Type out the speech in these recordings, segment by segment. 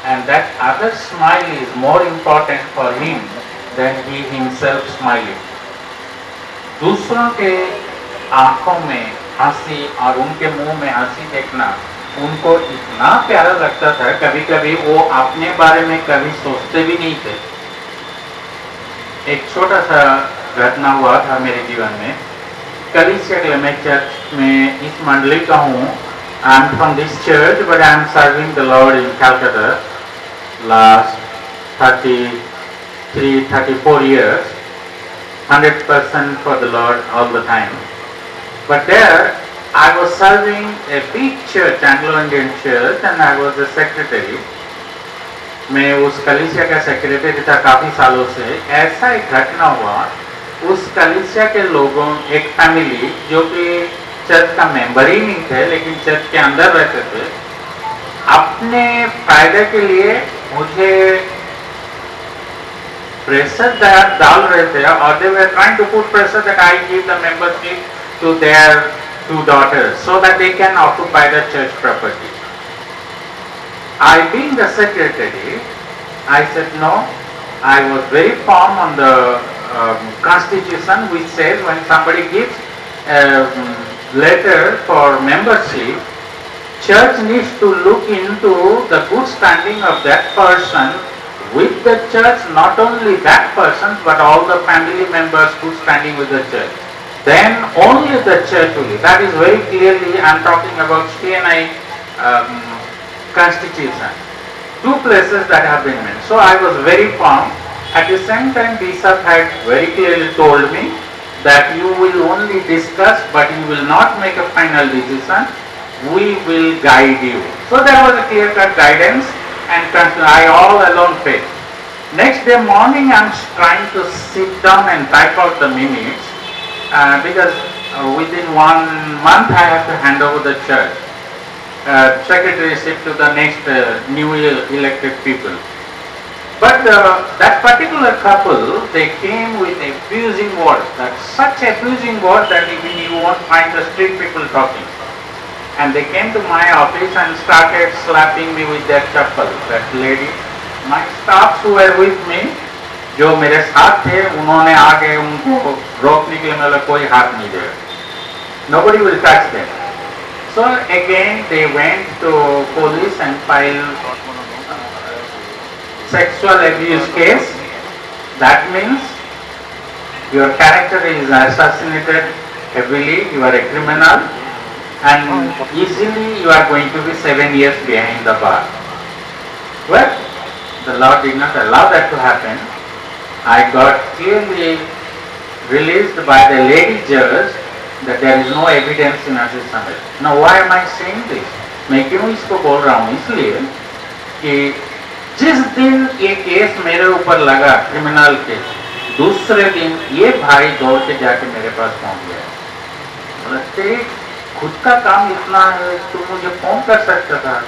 and that other smile is more important for him than he himself smiling. दूसरों के आंखों में हंसी और उनके मुंह में हंसी देखना उनको इतना प्यारा लगता था, कभी कभी वो अपने बारे में कभी सोचते भी नहीं थे। एक छोटा सा घटना हुआ था मेरे जीवन में। कलीसिया के लिए मैं चर्च में इस मंडली का हूँ। I am from this church but I am serving the Lord in Calcutta last 34 years, 100% for the Lord all the time. But there I was serving a big church, Anglo-Indian church, and I was the secretary. मैं उस कलीसिया का secretary था काफ़ी सालों से। ऐसा एक घटना हुआ, उस कलीसिया के लोगों, एक फैमिली जो कि चर्च का मेंबर ही नहीं थे लेकिन चर्च के अंदर रहते थे, अपने फायदे के लिए मुझे प्रेशर डाल रहे थे और they were trying to put pressure that I give the membership to their 2 daughters so that they can occupy the church property. I, being the secretary, I said no. I was very firm on the constitution which says when somebody gives a letter for membership, church needs to look into the good standing of that person with the church, not only that person but all the family members good standing with the church. Then only the church will. That is very clearly, I am talking about CNI constitution. 2 places that have been made. So I was very firm. At the same time, Bishop had very clearly told me that you will only discuss but you will not make a final decision. We will guide you. So there was a clear-cut guidance and I all alone paid. Next day morning I am trying to sit down and type out the minutes because within 1 month I have to hand over the church secretaryship to the next new elected people. But that particular couple, they came with abusing words, such abusing words that even you won't find the street people talking. And they came to my office and started slapping me with their chappal, that lady. My staffs who were with me, जो मेरे साथ थे, उन्होंने आगे उनको रोकने के लिए मतलब कोई हाथ नहीं दिया. Nobody will touch them. So again they went to police and filed sexual abuse case. That means your character is assassinated heavily, you are a criminal, and easily you are going to be 7 years behind the bar. Well, the Lord did not allow that to happen. I got clearly released by the lady judge that there is no evidence in Aziz Samir. Now why am I saying this? मैं क्यों इसको बोल रहा हूँ? इसलिए कि जिस दिन ये केस मेरे ऊपर लगा, क्रिमिनल केस, दूसरे दिन ये भाई दौड़ के जाके मेरे पास पहुँच गया। बोलते खुद का काम इतना है, तुम मुझे फोन कर सकता था.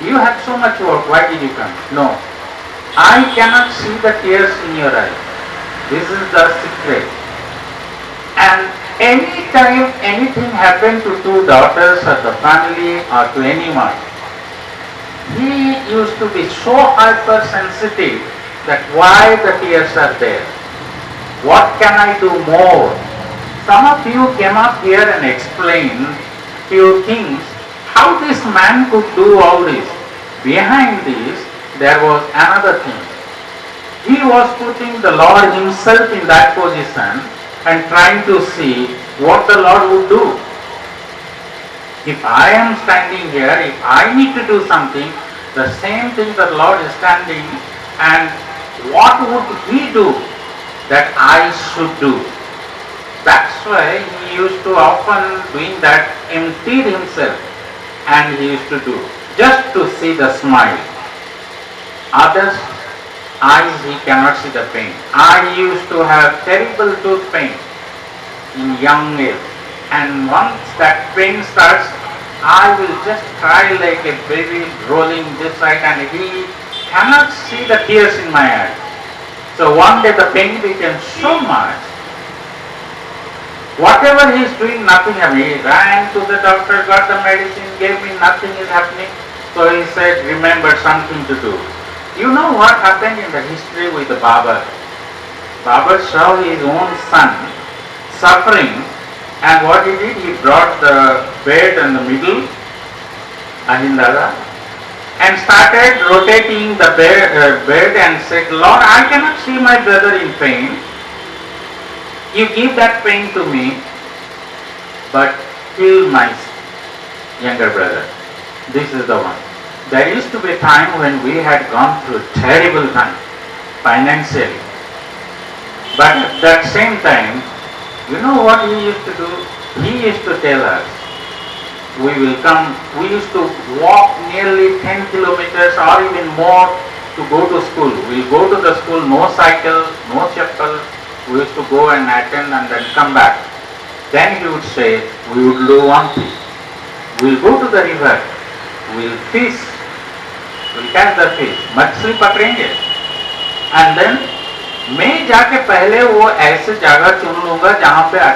You have so much work, why did you come? No, I cannot see the tears in your eyes. This is the secret. And any time anything happened to 2 daughters or the family or to anyone, he used to be so hypersensitive that why the tears are there. What can I do more? Some of you came up here and explained few things, how this man could do all this. Behind this, there was another thing. He was putting the Lord himself in that position and trying to see what the Lord would do. If I am standing here, if I need to do something, the same thing the Lord is standing, and what would he do that I should do? That's why he used to often doing that, emptied himself, and he used to do just to see the smile. Others' eyes he cannot see the pain. I used to have terrible tooth pain in young age, and once that pain starts, I will just cry like a baby rolling this side, and he cannot see the tears in my eyes. So one day the pain became so much. Whatever he is doing, nothing happening. He ran to the doctor, got the medicine, gave me, nothing is happening. So he said, remember something to do. You know what happened in the history with the Babar? Babar saw his own son suffering, and what he did, he brought the bed in the middle, Ahindala, and started rotating the bed and said, Lord, I cannot see my brother in pain. You give that pain to me, but heal my younger brother. This is the one. There used to be a time when we had gone through a terrible time financially. But at that same time, you know what he used to do? He used to tell us, we used to walk nearly 10 kilometers or even more to go to school. We'll go to the school, no cycle, no chappal. We used to go and attend and then come back. Then he would say, we would do one thing. We'll go to the river, we'll fish, we'll catch the fish, मछली पकड़ेंगे, and then मैं जाके पहले वो ऐसे जगह चुन लूंगा जहाँ पे